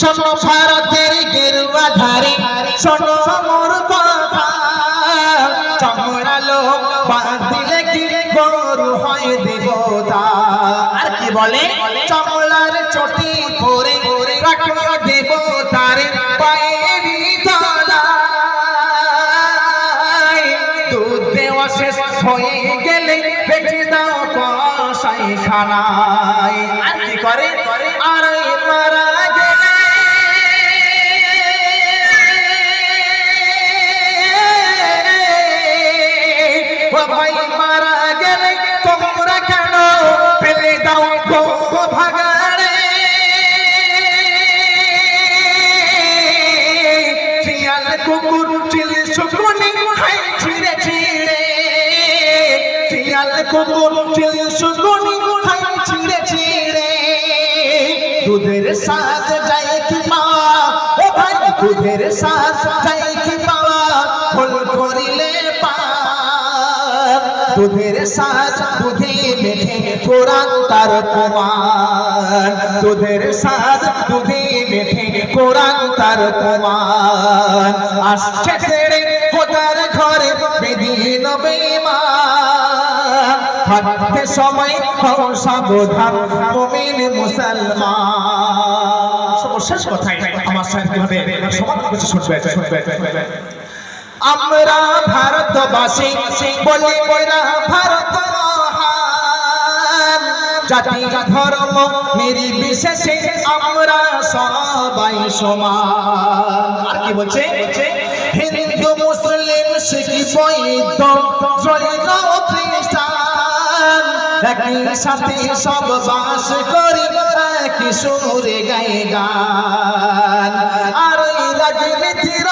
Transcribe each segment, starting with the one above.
শোনো ভারতের গেরুয়া ধারে, শোনো মোর কথা, চামড়ালো বাঁধিলে কি গরু হয় দেবতা। আর কি বলে? চামড়ার চটি পরে রাখো দেবতার পায়ের তলায়। দুধ দেওয়া শেষ হয়ে গেলে বেঁচে দাও কষাই খানায়। আর কি করে? আর মারা ভাই মারা গেলে তোমরা কেন ফেলে দাও গো ভাগাড়ে? শিয়াল কুকুর চিল শুকুনি খাই ছিঁড়ে ছিঁড়ে, শিয়াল কুকুর চিল শুকুনি খাই ছিঁড়ে ছিঁড়ে। দুধের স্বাদ যাই কি পাওয়া ও ভাই, দুধের স্বাদ যাই কি পাওয়া, ভুল করিলে দুধের স্বাদ দুধে মেঠে কোরআন তার প্রমাণ। দুধের স্বাদ দুধে মেঠে কোরআন তার প্রমাণ। আসছে ছেড়ে খোদার ঘরে বেদিন বেঈমান, হাঁটতে সময় হও সাবধান মুমিন মুসলমান। সর্বশেষ কথাই আমার সাথে কিভাবে সমাধান করছে শুনবে। আমরা ভারতবাসী বলি মোরা ভারত মহান, জাতি ধর্ম নির্বিশেষে আমরা সবাই সমান। আর কি বলছে? হিন্দু মুসলিম শিখ বৌদ্ধ জৈন খ্রিস্টান একই সাথে সব বাস করি, একই সুরে গায়ে গান। আর ওই রাজনীতির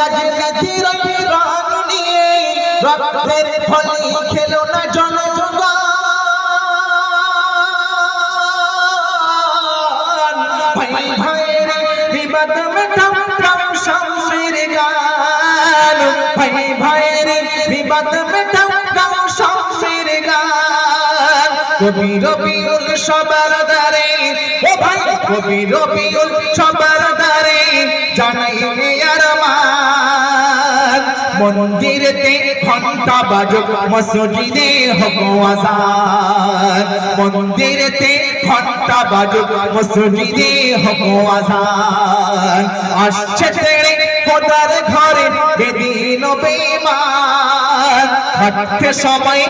রাজনীতির রং নিয়ে রক্তের হোলি খেলো না জনগণ। ভাই ভাইয়ের বিবাদ মেটাও গাও শামসের গান, ভাই ভাইয়ের বিবাদ মেটাও গাও শামসের গান। কবি রবিউল সবার দ্বারে ও ভাই, কবি রবিউল সবার দ্বারে জানাই আর মান। মন্দিরেতে ঘন্টা বাজুক, মসজিদে হোক আযান। মন্দিরেতে ঘন্টা বাজুক, মসজিদে হোক আযান। আসছে তেরে খোদার ঘরে বেদিন বেঈমান, হাঁটতে সময়